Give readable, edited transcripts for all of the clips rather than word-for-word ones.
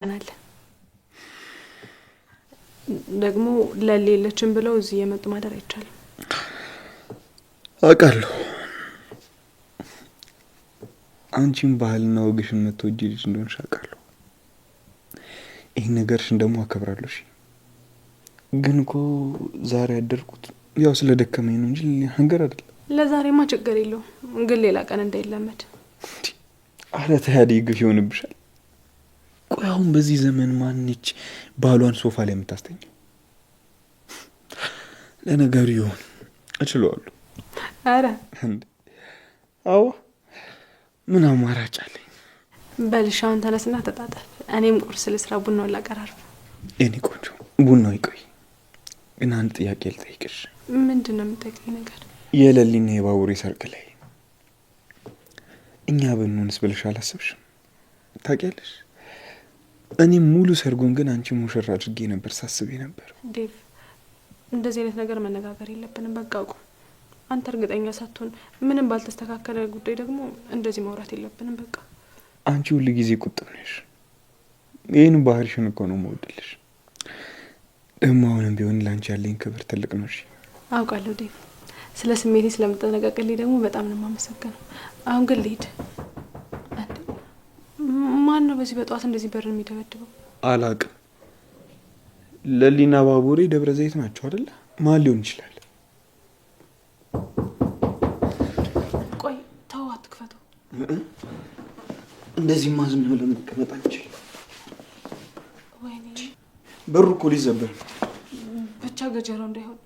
አለ ደግሞ ለሌለችን ብለው እዚህ የመጡ ማደር አይቻልም። አውቃለሁ አንቺም ባህልና ወግሽን የምትወጂ ልጅ እንደሆንሽ አውቃለሁ። ይሄን ነገርሽን ደግሞ አከብራለሁ። ግን እኮ ዛሬ ያደርኩት ያው ስለደከመኝ ነው እንጂ ሀንገር አይደለም። ለዛሬማ ችግር የለውም፣ ግን ሌላ ቀን እንዳይለመድ። አረ ታዲያ ግፍ ይሆንብሻል። ቆይ አሁን በዚህ ዘመን ማንች ባሏን ሶፋ ላይ የምታስተኛው? ለነገሩ ይሆን እችላለሁ። አረ አዎ ምን አማራጭ አለኝ? በልሻውን ተነስና ተጣጣፍ፣ እኔም ቁርስ ልስራ፣ ቡናውን ላቀራርብ። የኔ ቆንጆ ቡናው ይቆይ፣ ግን አንድ ጥያቄ ልጠይቅሽ። ምንድነው የምትጠይቀኝ ነገር? የሌሊና የባቡሬ ሰርግ ላይ እኛ ብንሆንስ ብለሽ አላሰብሽም? ታውቂያለሽ እኔ ሙሉ ሰርጉን ግን አንቺ ሙሽራ አድርጌ ነበር ሳስቤ ነበር። ዴቭ እንደዚህ አይነት ነገር መነጋገር የለብንም። በቃ ቁም። አንተ እርግጠኛ ሳትሆን ምንም ባልተስተካከለ ጉዳይ ደግሞ እንደዚህ ማውራት የለብንም። በቃ አንቺ ሁሉ ጊዜ ቁጥብ ነሽ። ይህን ባህሪሽን እኮ ነው የምወድልሽ። ደግሞ አሁንም ቢሆን ለአንቺ ያለኝ ክብር ትልቅ ነው። አውቃለሁ ዴቭ፣ ስለ ስሜቴ ስለምትጠነቀቅልኝ ደግሞ በጣም ነው የማመሰግነው። አሁን ግን ልሂድ። ማን ነው በዚህ በጠዋት እንደዚህ በር የሚደበድበው? አላቅም። ለሊና ባቡሬ ደብረ ዘይት ናቸው አይደለ? ማን ሊሆን ይችላል? ቆይ ተው፣ አትክፈተው። እንደዚህ ማዝም ብለን መቀመጥ አንችልም። ወይኔ በሩ እኮ ሊዘበር ነው። ብቻ ገጀራው እንዳይሆን።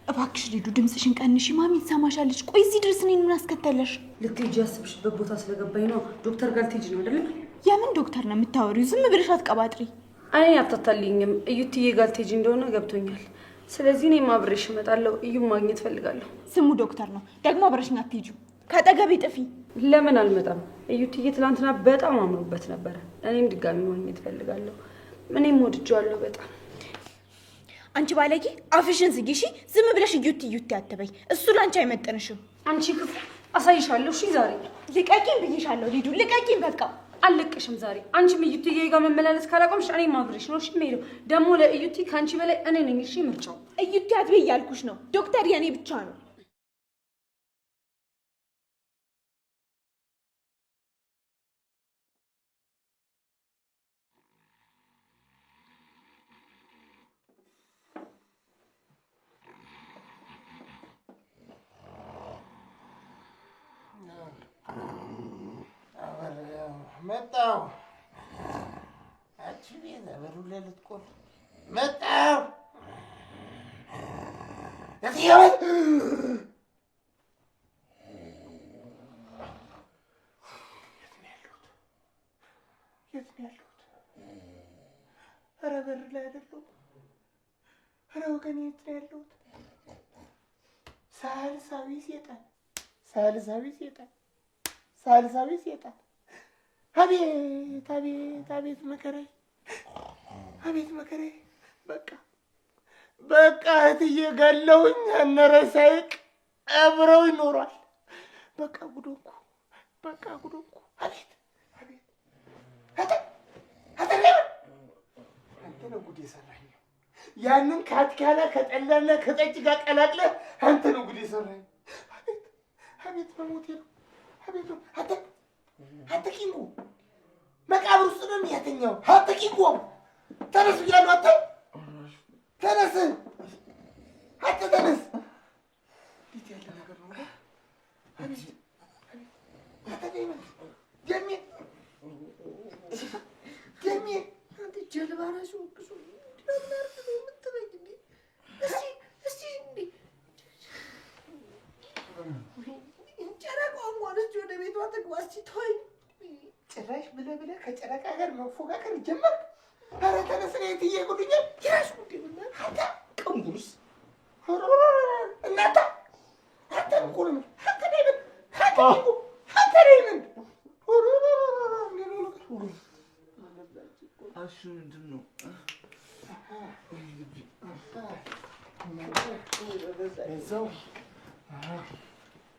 እባክሽ ሊዱ ድምፅሽን ቀንሺ፣ ማሚ ትሰማሻለች። ቆይ እዚህ ድረስ እኔን ምን አስከተለሽ? ልትሄጂ ያስብሽበት ቦታ ስለገባኝ ነው። ዶክተር ጋር ልትሄጂ ነው አይደል? የምን ዶክተር ነው የምታወሪው? ዝም ብለሽ አትቀባጥሪ። እኔ አታታልኝም። እዩትዬ ጋር ልትሄጂ እንደሆነ ገብቶኛል። ስለዚህ እኔም አብሬሽ እመጣለሁ። እዩም ማግኘት ፈልጋለሁ። ስሙ ዶክተር ነው ደግሞ አብረሽኝ አትሄጂም። ከአጠገቤ ጥፊ። ለምን አልመጣም? እዩትዬ ትናንትና በጣም አምሮበት ነበረ። እኔም ድጋሚ ማግኘት ፈልጋለሁ። እኔም ወድጄዋለሁ በጣም። አንቺ ባለጌ አፍሽን ዝጊ እሺ። ዝም ብለሽ እዩት አትበይ። እሱ ላንቺ አይመጥንሽም። አንቺ ክፉ አሳይሻለሁ። እሺ ዛሬ ልቀቂኝ ብዬሻለሁ ሊዱ፣ ልቀቂኝ በቃ። አልለቅሽም ዛሬ። አንቺም እዩትዬ ጋር መመላለስ ካላቆምሽ እኔም አብሬሽ ነው እሺ የምሄደው። ደግሞ ለእዩት ከአንቺ በላይ እኔ ነኝ እሺ ምርጫው። እዩት አትበይ እያልኩሽ ነው። ዶክተር የኔ ብቻ ነው። መጣሁ። አንቺ ቤት በሩ ላይ ልትቆል መጣሁ። የት ነው ያሉት? ኧረ በር ላይ አይደለሁም። ኧረ ወገኔ የት ነው ያለሁት? ሳልሳዊ ሴጣን፣ ሳልሳዊ ሴጣን፣ ሳልሳዊ ሴጣን። አቤት አቤት አቤት መከራዬ፣ አቤት መከራዬ። በቃ እህትዬ ገለውኝ እነረሳይ ቀብረው ይኖሯል። በቃ ጉዶንኩ፣ በቃ ጉዶንኩ። አቤት አቤት አንተ ነው ጉድ የሰራኝ። ያንን ከአትካላ ከጠላና ከጠጅ ጋር ቀላቅለህ አንተ ነው ጉድ የሰራኝ። አቤት አቤት በሞቴ ነው። አቤት አንተ ኪንጎ መቃብር ውስጥ ነው የሚያተኛው። አንተ ኪንጎ ተነስ ብያለሁ። አንተ ተነስ፣ አንተ ተነስ። እንዴት ያለ ነገር ነው? አቤት አንተ ደሜ አንተ ጀልባ ራሱ ብዙ ለማርፍ ነው የምትበኝ እንዴ? እስቲ እንዴ ጨረቃው ማለት ወደ ቤቷ ትግባ። እስቲ ተወኝ። ጭራሽ ብለህ ከጨረቃ ጋር መፎካከር ጀመርክ? ኧረ ተነስ ነው የትዬ ጉድኛ የራሱ ጉዳይ ነው። አንተ ቅንጉርስ እናታ አንተ እኮ ነው አንተ ነህ እሺ ምንድን ነው?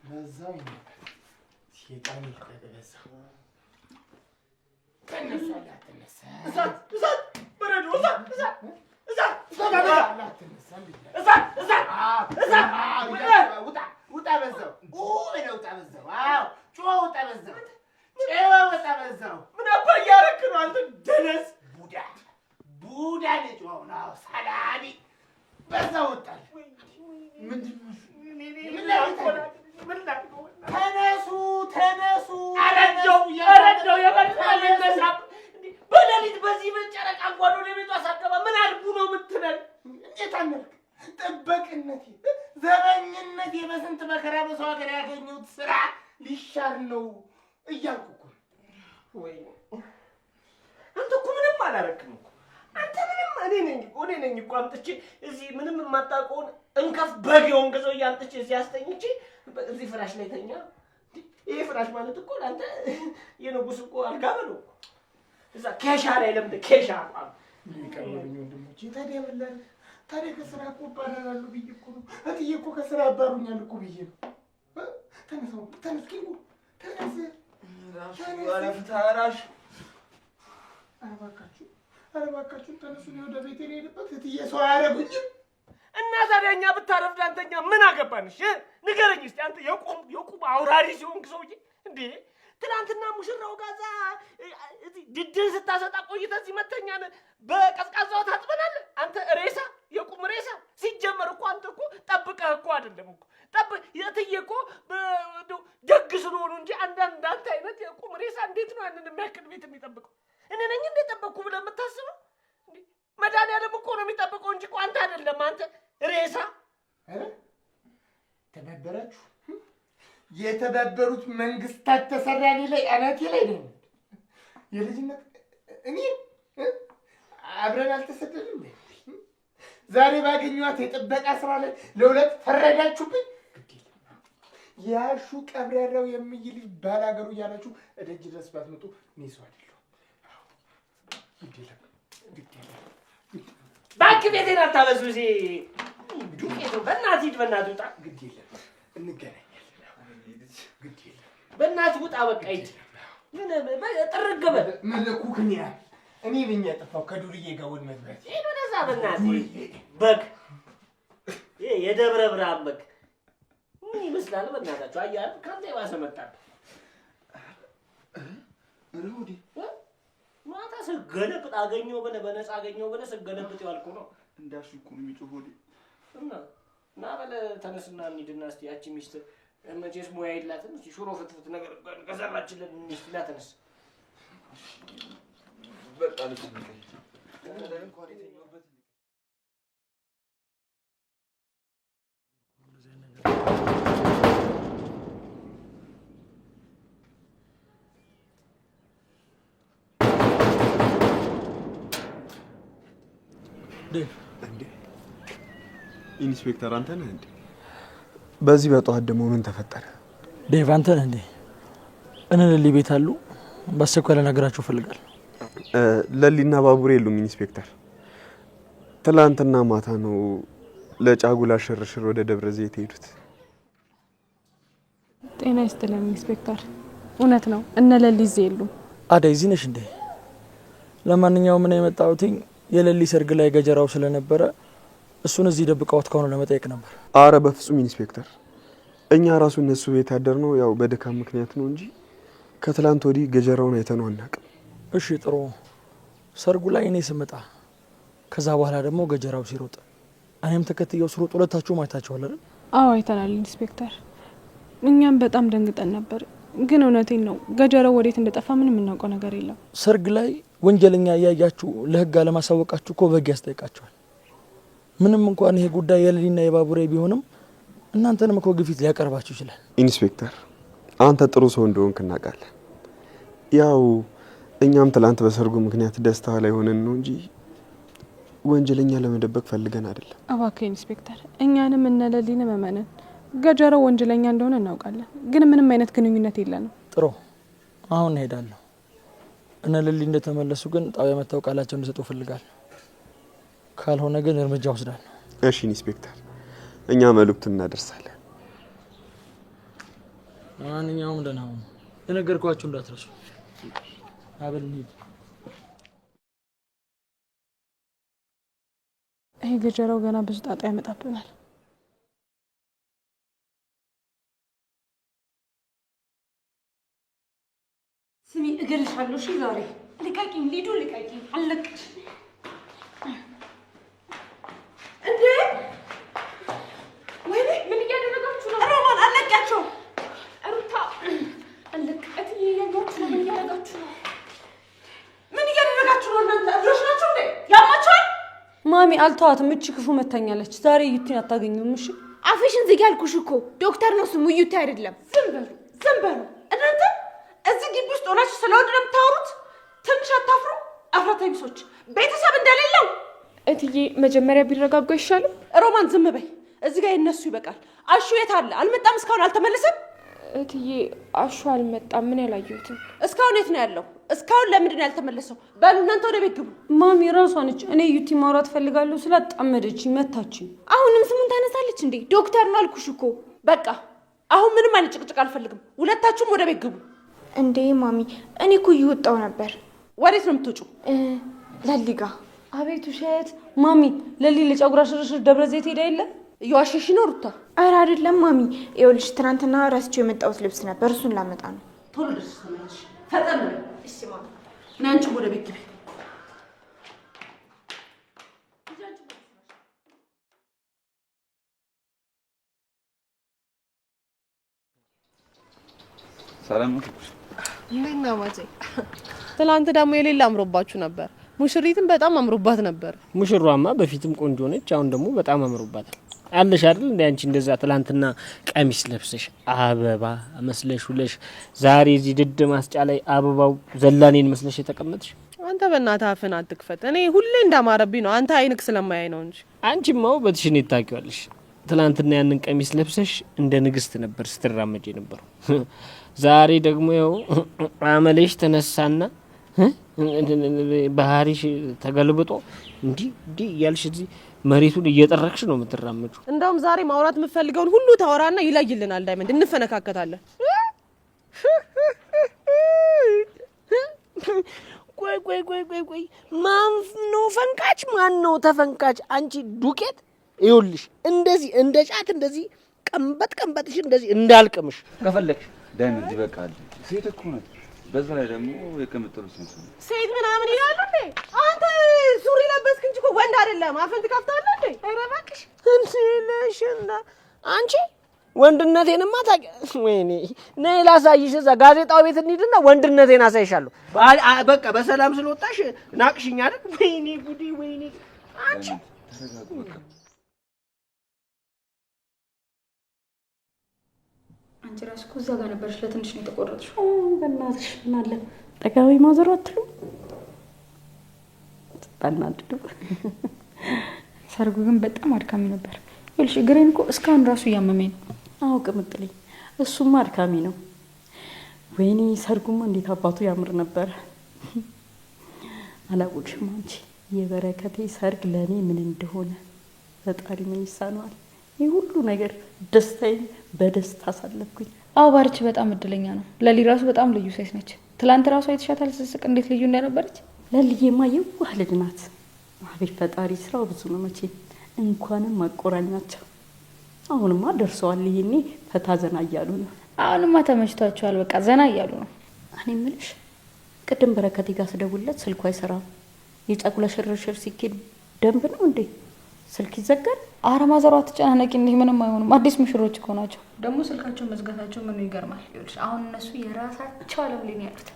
በዛው ሴጣን ይበዛው ከነሱ አላተነሳ እሳት በረዶ ውጣ በዛው ምን አባ እያደረክ ነው አንተ ደነስ ቡዳ ልጅ ሆና ሰላቢ በዛው ወጣል። ምንድን ነው ተነሱ አረጀው የበላል ይነሳብ በሌሊት በዚህ በጨረቃ እንኳን ወደ ቤቷ ሳገባ ምን አድርጉ ነው የምትለን? እንዴት አነርክ? ጥበቅነቴ ዘበኝነቴ በስንት መከራ በሰው ሀገር ያገኘሁት ስራ ሊሻር ነው እያልኩ እኮ ወይ አንተ እኮ ምንም አላረክም እኮ አንተ ምንም እኔ ነኝ እኮ አምጥቼ እዚህ ምንም የማታውቀውን እንከፍ በግ የሆንክ ሰውዬ አምጥቼ እዚህ አስተኝቼ እዚህ ፍራሽ ላይ ተኛ። ይሄ ፍራሽ ማለት እኮ ለአንተ የንጉስ እኮ አልጋ በለው እዛ ኬሻ ላይ ለምደ ኬሻ የሚቀርበኝ ወንድሞቼ ታዲያ ከስራ እኮ እባረራለሁ ብዬ እኮ ነው። እትዬ እኮ ከስራ ያባሩኛል እኮ ብዬ ነው። ተነስ ኪንጉ ተነስ አረፍታራሽ ኧረ እባካችሁ ተነሱ። እኔ ወደ ቤቴ ልሄድበት እትዬ ሰው አያረጉኝም። እና ታዲያ እኛ ብታረፍድ አንተኛ ምን አገባንሽ? ንገረኝ እስኪ አንተ የቁም አውራሪ ሲሆንክ ሰውዬ እንዴ! ትናንትና ሙሽራው ጋዛ ድድን ስታሰጣ ቆይተህ እዚህ መተኛ በቀዝቃዛው ታጥበናል። አንተ ሬሳ የቁም ሬሳ። ሲጀመር እኮ አንተ እኮ ጠብቀህ እኮ አይደለም እኮ የትዬ እኮ ደግ ስለሆኑ እንጂ አንዳንድ አንተ አይነት የቁም ሬሳ እንዴት ነው ያንን የሚያክል ቤት የሚጠብቀው? እኔ ነኝ እንዴ ጠበቅኩ ብለህ የምታስበው? መድኃኒዓለም እኮ ነው የሚጠብቀው እንጂ እኮ አንተ አይደለም። አንተ ሬሳ ተባበራችሁ። የተባበሩት መንግስታት ተሰራኒ ላይ አናቴ ላይ ነው የልጅነት እኔ አብረን አልተሰደድም። ዛሬ ባገኘኋት የጥበቃ ስራ ላይ ለሁለት ፈረዳችሁብኝ። ያሹ ቀብራራው የሚይል ባላገሩ እያላችሁ እደጅ ድረስ ባትመጡ እኔ ሰው አይደለሁም። እባክህ ቤቴን አታበዙ። እዚህ ዱቄቱ በእናትህ ሂድ፣ በእናትህ ውጣ። ግድ የለም እንገናኛለን። ግድ የለም በእናትህ ውጣ። በቃ ሂድ። ምን ጥርግ በል መለኩ ክንያ እኔ ብኛ ጠፋው ከዱርዬ ጋር ወድ መግባት ሂድ ወደዛ። በእናትህ በግ የደብረ ብርሃን በግ ምን ይመስላል? በእናታችሁ አያል ከአንተ የባሰ መጣብህ። ሮዲ ማታ ስገለብጥ አገኘው ብለህ በነፃ አገኘው ብለህ ስገለብጥ ያልኩ ነው። እንዳልሽ እኮ ነው የሚጮኸው እና በለ ተነስና እንሂድና እስኪ ያቺ ሚስት መቼስ ሙያ የላትም። እስኪ ሽሮ ፍትፍት ነገር ከሰራችልን ሚስትና ተነስ። በቃ ልጅ እንኳን የተኛሁበት ኢንስፔክተር አንተ ነህ እንዴ? በዚህ በጠዋት ደግሞ ምን ተፈጠረ? ዴቭ አንተ ነህ እንዴ? እኔ ለሊ ቤት አሉ። በአስቸኳይ ልነግራቸው እፈልጋለሁ። ለሊና ባቡሬ የሉም ኢንስፔክተር። ትላንትና ማታ ነው ለጫጉላ ሽርሽር ወደ ደብረ ዘይት ሄዱት። ጤና ይስጥልኝ ኢንስፔክተር። እውነት ነው እነ ለሊ እዚህ የሉም። አደይ እዚህ ነሽ እንዴ? ለማንኛውም እኔ የመጣሁት የለሊ ሰርግ ላይ ገጀራው ስለነበረ እሱን እዚህ ደብቀውት ከሆነ ለመጠየቅ ነበር። አረ በፍጹም ኢንስፔክተር፣ እኛ ራሱ እነሱ ቤት ያደርነው ያው በድካም ምክንያት ነው እንጂ ከትላንት ወዲህ ገጀራውን አይተነው አናውቅም። እሺ ጥሩ። ሰርጉ ላይ እኔ ስመጣ ከዛ በኋላ ደግሞ ገጀራው ሲሮጥ እኔም ተከትየው ስሮጥ ሁለታችሁም አይታችኋል አይደል? አዎ አይተናል ኢንስፔክተር። እኛም በጣም ደንግጠን ነበር። ግን እውነቴን ነው ገጀራው ወዴት እንደጠፋ ምንም የምናውቀው ነገር የለም። ሰርግ ላይ ወንጀለኛ እያያችሁ ለህግ አለማሳወቃችሁ እኮ በህግ ያስጠይቃችኋል። ምንም እንኳን ይሄ ጉዳይ የለሊና የባቡሬ ቢሆንም እናንተንም እኮ ግፊት ሊያቀርባችሁ ይችላል። ኢንስፔክተር አንተ ጥሩ ሰው እንደሆንክ እናውቃለን። ያው እኛም ትላንት በሰርጉ ምክንያት ደስታ ላይ ሆነን ነው እንጂ ወንጀለኛ ለመደበቅ ፈልገን አይደለም። እባክህ ኢንስፔክተር እኛንም እነ ለሊንም እመነን። ገጀራው ወንጀለኛ እንደሆነ እናውቃለን፣ ግን ምንም አይነት ግንኙነት የለንም። ጥሩ አሁን እንሄዳለሁ። እነ ልሊ እንደተመለሱ ግን ጣቢያ መተው ቃላቸውን እንዲሰጡ ፈልጋለሁ። ካልሆነ ግን እርምጃ ወስዳለሁ። እሺ ኢንስፔክተር፣ እኛ መልእክቱን እናደርሳለን። ማንኛውም ደህና ሁኑ። የነገርኳችሁ እንዳትረሱ። አበል እንሂድ። ይሄ ገጀራው ገና ብዙ ጣጣ ያመጣብናል። ስሚ እገልሻለሁ። እሺ ዛሬ ልቀቂኝ፣ ሊዱ ልቀቂኝ። አለቅሽ እንዴ? ወይኔ ምን እያደረጋችሁ ነው? ሮማን አለቃቸው። ሩታ አለቀት እያያችሁ ነው። ምን እያደረጋችሁ ነው? ምን እያደረጋችሁ ነው እናንተ? አብሮሽ ናችሁ እንዴ? ያማችኋል? ማሚ አልተዋትም። እቺ ክፉ መታኛለች። ዛሬ እዩቲን አታገኙም። እሺ አፍሽን ዝጊ አልኩሽ እኮ። ዶክተር ነው ስሙ፣ እዩቲ አይደለም። ዝም በሉ፣ ዝም በሉ እናንተ። እዚህ ግቢ ውስጥ ሆናችሁ ስለ ወድ ነው የምታወሩት? ትንሽ አታፍሩ? አፍራታ ቢሶች ቤተሰብ እንደሌለው። እትዬ መጀመሪያ ቢረጋጉ አይሻልም? ሮማን ዝም በይ። እዚህ ጋር የነሱ ይበቃል። አሹ የት አለ? አልመጣም? እስካሁን አልተመለሰም? እትዬ አሹ አልመጣም። ምን ያላየሁትም። እስካሁን የት ነው ያለው? እስካሁን ለምንድን ነው ያልተመለሰው? በሉ እናንተ ወደ ቤት ግቡ። ማሚ ራሷ ነች። እኔ ዩቲ ማውራት ፈልጋለሁ ስላጣመደች መታችኝ። አሁንም ስሙን ታነሳለች እንዴ? ዶክተር ነው አልኩሽ እኮ። በቃ አሁን ምንም አይነት ጭቅጭቅ አልፈልግም። ሁለታችሁም ወደ ቤት ግቡ። እንዴ ማሚ፣ እኔ እኮ እየወጣሁ ነበር። ወዴት ነው የምትወጪው? ለሊጋ። አቤት ውሸት። ማሚ ለሊ ለጨጉራ ሽርሽር ደብረ ዘይት ሄዳ የለ? እየዋሸሽ ነው ሩታ? ኧረ አይደለም ማሚ፣ ይኸውልሽ ትናንትና ረስቼው የመጣሁት ልብስ ነበር፣ እሱን ላመጣ ነው። ቶሎ ደስ ተመለሽ። ፈጠን በይ። እሺ ማሚ። ና አንቺ ወደ ቤት ግቢ። ሰላም ነው። እንዴት ነው ማዜ? ትናንት ደግሞ የሌላ አምሮባችሁ ነበር። ሙሽሪትም በጣም አምሮባት ነበር። ሙሽሯማ በፊትም ቆንጆ ነች፣ አሁን ደግሞ በጣም አምሮባታል። አለሽ አይደል እንዴ አንቺ እንደዛ ትላንትና ቀሚስ ለብሰሽ አበባ መስለሽ ውለሽ ዛሬ እዚህ ድድ ማስጫ ላይ አበባው ዘላኔን መስለሽ የተቀመጥሽ። አንተ በእናትህ አፍህን አትክፈት። እኔ ሁሌ እንዳማረብኝ ነው፣ አንተ አይንክ ስለማያይ ነው እንጂ። አንቺማ ውበትሽን ታውቂዋለሽ። ትላንትና ያንን ቀሚስ ለብሰሽ እንደ ንግስት ነበር ስትራመጪ ነበረው። ዛሬ ደግሞ ያው አመለሽ ተነሳና ባህሪሽ ተገልብጦ እንዲህ እያልሽ እዚህ መሬቱን እየጠረክሽ ነው የምትራመጁ። እንደውም ዛሬ ማውራት የምፈልገውን ሁሉ ታወራና ይለይልናል። ዳይመንድ እንፈነካከታለን። ቆይ ማን ነው ፈንካች? ማን ነው ተፈንካች? አንቺ ዱቄት ይኸውልሽ፣ እንደዚህ እንደ ጫት እንደዚህ ቀንበጥሽ እንደዚህ እንዳልቅምሽ ከፈለግሽ ዳይመንድ ይበቃል። ሴት እኮ ነች። በዛ ላይ ደግሞ የቅምጥሉ ሴት ምናምን ይላሉ እንዴ? አንተ ሱሪ ለበስክ እንጂ እኮ ወንድ አይደለም። አፍን ትከፍታለህ እንዴ? ኧረ እባክሽ እንዴ ነሽና አንቺ ወንድነቴንማ ታውቂ። ወይኔ ነይ ላሳይሽ። እዛ ጋዜጣው ቤት እንሂድና ወንድነቴን አሳይሻለሁ። በቃ በሰላም ስለወጣሽ ናቅሽኝ አይደል? ወይኔ ጉዲ! ወይኔ አንቺ አንቺ ራስሽ እኮ እዛ ጋር ነበርሽ። ለትንሽ ነው የተቆረጥሽው። በእናትሽ ምን አለ ጠጋቢ ማዘሩ አትሉ? ታናድዱ። ሰርጉ ግን በጣም አድካሚ ነበር። ይልሽ እግሬን እኮ እስካሁን ራሱ እያመመኝ ነው። አዎ ቅምጥልኝ፣ እሱማ አድካሚ ነው። ወይኔ ሰርጉማ እንዴት አባቱ ያምር ነበር። አላወቅሽም አንቺ የበረከቴ ሰርግ ለእኔ ምን እንደሆነ ፈጣሪ ምን ይሳነዋል። ይህ ሁሉ ነገር ደስታዬን በደስታ አሳለፍኩኝ። አዎ ባርች በጣም እድለኛ ነው። ለሊ ራሱ በጣም ልዩ ሴት ነች። ትላንት ራሱ አይተሻታል ስትስቅ እንዴት ልዩ እንደነበረች። ለልዬማ የዋህ ልጅ ናት። አቤት ፈጣሪ ስራው ብዙ ነው። መቼ እንኳንም አቆራኛቸው። አሁንማ ደርሰዋል። ይሄኔ ፈታ ዘና እያሉ ነው። አሁንማ ተመችቷቸዋል። በቃ ዘና እያሉ ነው። እኔ የምልሽ ቅድም በረከቴ ጋር ስደውልለት ስልኩ አይሰራም። የጨጉላ ሽርሽር ሲኬድ ደንብ ነው እንዴ? ስልክ ይዘጋል? ኧረ ማዘሯ አትጨናነቂ፣ እንዲህ ምንም አይሆኑም። አዲስ ሙሽሮች እኮ ናቸው። ደግሞ ስልካቸው መዝጋታቸው ምኑ ይገርማል። ይኸውልሽ አሁን እነሱ የራሳቸው ዓለም ላይ ነው ያሉት።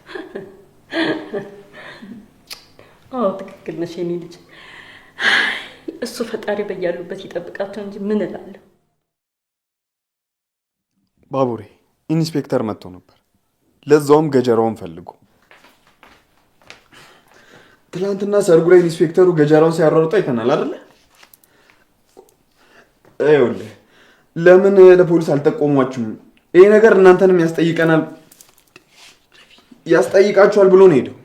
አዎ ትክክል ነሽ የኔ ልጅ። እሱ ፈጣሪ በያሉበት ይጠብቃቸው እንጂ ምን እላለሁ። ባቡሬ ኢንስፔክተር መጥቶ ነበር። ለዛውም ገጀራውን ፈልጎ። ትናንትና ሰርጉ ላይ ኢንስፔክተሩ ገጀራውን ሲያሯሩጥ አይተናል አይደለ? ይኸውልህ ለምን ለፖሊስ አልጠቆሟችሁም? ይሄ ነገር እናንተንም ያስጠይቀናል ያስጠይቃችኋል ብሎ ነው ሄደው።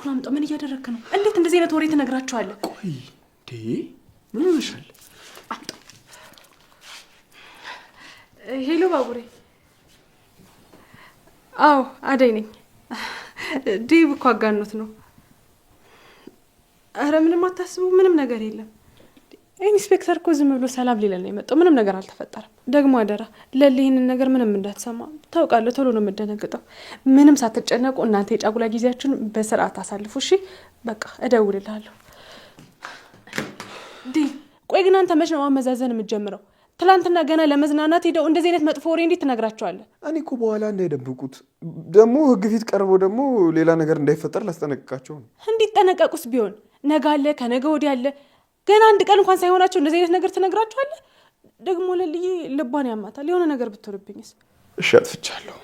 ስልኩን አምጣ። ምን እያደረግክ ነው? እንዴት እንደዚህ አይነት ወሬ ትነግራቸዋለህ? ቆይ ምን ሆነሻል? አምጣ። ሄሎ ባቡሬ። አዎ አደይ ነኝ። ዴቭ እኮ አጋኖት ነው። አረ ምንም አታስቡ፣ ምንም ነገር የለም። ኢንስፔክተር እኮ ዝም ብሎ ሰላም ሊለን ነው የመጣው። ምንም ነገር አልተፈጠረም። ደግሞ አደራ ለሊ ይህንን ነገር ምንም እንዳትሰማ። ታውቃለህ፣ ቶሎ ነው የምደነግጠው። ምንም ሳትጨነቁ እናንተ የጫጉላ ጊዜያችሁን በስርዓት አሳልፉ። እሺ በቃ እደውልልሃለሁ። ዴቭ ቆይ ግን አንተ መች ነው ማመዛዘን የምትጀምረው? ትላንትና ገና ለመዝናናት ሄደው እንደዚህ አይነት መጥፎ ወሬ እንዴት ትነግራቸዋለህ? እኔ እኮ በኋላ እንዳይደብቁት ደግሞ ህግ ፊት ቀርበው ደግሞ ሌላ ነገር እንዳይፈጠር ላስጠነቅቃቸው ነው። እንዲጠነቀቁስ ቢሆን ነገ አለ ከነገ ወዲያ አለ። ገና አንድ ቀን እንኳን ሳይሆናቸው እንደዚህ አይነት ነገር ትነግራቸዋለህ? ደግሞ ለልዬ ልቧን ያማታል። የሆነ ነገር ብትሆንብኝስ? እሺ አጥፍቻለሁ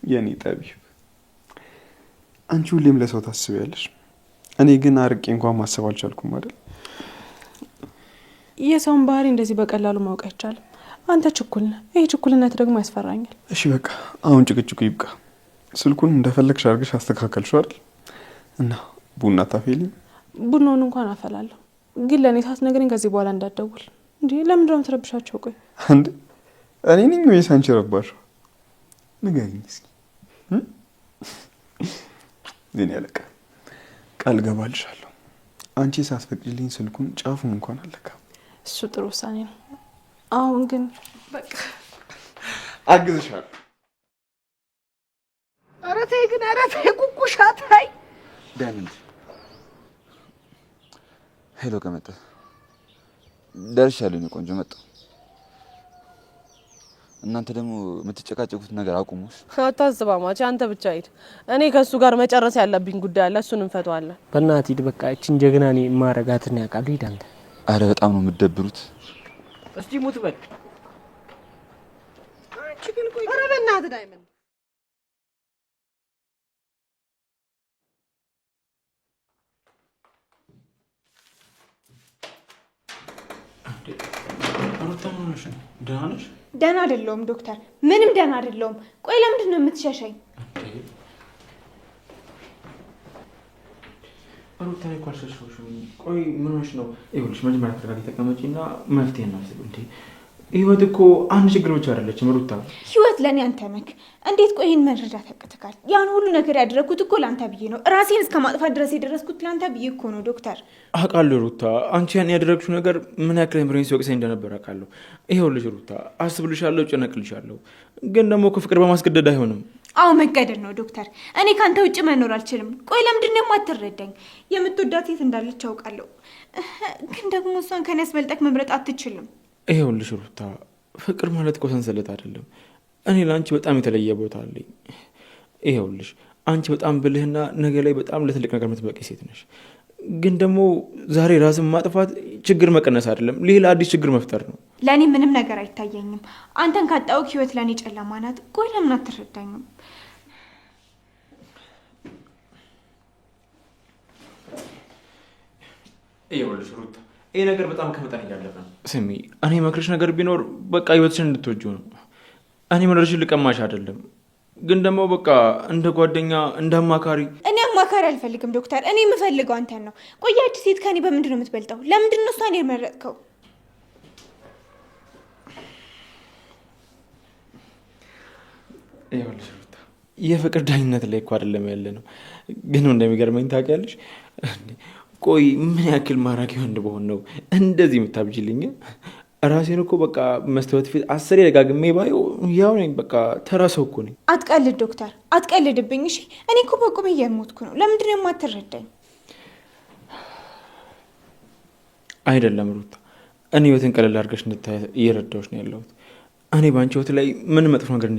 የኔ ጠቢብ። አንቺ ሁሌም ለሰው ታስቢያለሽ። እኔ ግን አርቄ እንኳን ማሰብ አልቻልኩም አይደል? የሰውን ባህሪ እንደዚህ በቀላሉ ማወቅ አይቻልም። አንተ ችኩል ነህ። ይሄ ችኩልነት ደግሞ ያስፈራኛል። እሺ በቃ አሁን ጭቅጭቁ ይብቃ። ስልኩን እንደፈለግሽ አድርገሽ አስተካከልሽው አይደል? እና ቡና ታፌልኝ? ቡናውን እንኳን አፈላለሁ፣ ግን ለእኔ ሳትነግረኝ ከዚህ በኋላ እንዳትደውል። እንዴ ለምንድን ነው የምትረብሻቸው? ቆይ እንዴ እኔ ነኝ ወይስ አንቺ ረባሽው? ንገሪኝ እስኪ። ግን ያለቀ ቃል ገባልሻለሁ። አንቺ ሳትፈቅጂልኝ ስልኩን ጫፉን እንኳን አልለካም። እሱ ጥሩ ውሳኔ ነው። አሁን ግን በቃ አግዝሻለሁ። ኧረ ተይ ግን፣ ኧረ ተይ ኩኩሻ ተይ። ዳይመንድ ሄሎ፣ ከመጣ ደርሻለሁ። ቆንጆ መጣሁ። እናንተ ደግሞ የምትጨቃጨቁት ነገር አቁሙሽ። አታስባማች፣ አንተ ብቻ ሂድ። እኔ ከእሱ ጋር መጨረስ ያለብኝ ጉዳይ አለ፣ እሱን እንፈተዋለን። በእናትህ ሂድ በቃ። እችን ጀግና እኔ ማረጋትን ያውቃሉ። ሂድ አንተ። አረ በጣም ነው የምትደብሩት። እስቲ ሙት በል። አንቺ ግን ቆይ፣ ኧረ በእናትህ ዳይመንድ ደህና ነሽ? ደህና አይደለሁም ዶክተር፣ ምንም ደህና አይደለሁም። ቆይ ለምንድን ነው የምትሸሸኝ? ሩታ ላይ እኮ አልሸሸሁሽም። ቆይ ምን ሆነሽ ነው? ይኸውልሽ መጀመሪያ ተረጋጊ፣ ተቀመጪና መፍትሄ እናስብ። እንዴ ህይወት እኮ አንድ ችግር ብቻ አይደለችም ሩታ። ህይወት ለእኔ አንተ ነህ። እንዴት ቆይ ይህን መረዳት ያቅትካል? ያን ሁሉ ነገር ያደረግኩት እኮ ለአንተ ብዬ ነው። ራሴን እስከ ማጥፋት ድረስ የደረስኩት ለአንተ ብዬ እኮ ነው ዶክተር። አውቃለሁ ሩታ፣ አንቺ ያን ያደረግሽው ነገር ምን ያክል ምሬን ሲወቅሰኝ እንደነበር አውቃለሁ። ይኸውልሽ ሩታ፣ አስብልሻለሁ፣ ጨነቅልሻለሁ፣ ግን ደግሞ ከፍቅር በማስገደድ አይሆንም። አዎ መገደል ነው ዶክተር። እኔ ካንተ ውጭ መኖር አልችልም። ቆይ ለምንድን ነው የማትረዳኝ? የምትወዳት ሴት እንዳለች አውቃለሁ፣ ግን ደግሞ እሷን ከኔ ያስበልጠክ መምረጥ አትችልም። ይኸውልሽ ሩታ፣ ፍቅር ማለት እኮ ሰንሰለት አይደለም። እኔ ለአንቺ በጣም የተለየ ቦታ አለኝ። ይኸውልሽ አንቺ በጣም ብልህና ነገ ላይ በጣም ለትልቅ ነገር የምትበቂ ሴት ነሽ። ግን ደግሞ ዛሬ ራስን ማጥፋት ችግር መቀነስ አይደለም፣ ሌላ አዲስ ችግር መፍጠር ነው። ለእኔ ምንም ነገር አይታየኝም። አንተን ካጣሁህ ህይወት ለእኔ ጨለማ ናት። ቆይ ለምን አትረዳኝም? ይኸውልሽ ሩታ፣ ይሄ ነገር በጣም ከመጠን እያለፈ ነው። ስሚ፣ እኔ መክርሽ ነገር ቢኖር በቃ ህይወትሽን እንድትወጂው ነው። እኔ መረርሽን ልቀማሽ አይደለም፣ ግን ደግሞ በቃ እንደ ጓደኛ እንደ አማካሪ። እኔ አማካሪ አልፈልግም ዶክተር፣ እኔ የምፈልገው አንተን ነው። ቆይ ያቺ ሴት ከኔ በምንድን ነው የምትበልጠው? ለምንድን ነው እሷን የመረጥከው? ይኸውልሽ ሩታ፣ የፍቅር ዳኝነት ላይ እኮ አይደለም ያለ ነው። ግን እንደሚገርመኝ ታውቂያለሽ፣ ቆይ ምን ያክል ማራኪ ወንድ በሆን ነው እንደዚህ የምታብጅልኝ? ራሴን እኮ በቃ መስታወት ፊት 10 ደጋግሜ ባየው ያው ነኝ። በቃ ተራ ሰው እኮ ነኝ። አትቀልድ ዶክተር፣ አትቀልድብኝ እሺ። እኔ እኮ በቁሜ እየሞትኩ ነው። ለምንድን ነው የማትረዳኝ? አይደለም ሩታ፣ እኔ ህይወትን ቀለል አድርገሽ እንድታይ እየረዳሁሽ ነው ያለሁት። እኔ በአንቺ ህይወት ላይ ምን መጥፎ ነገር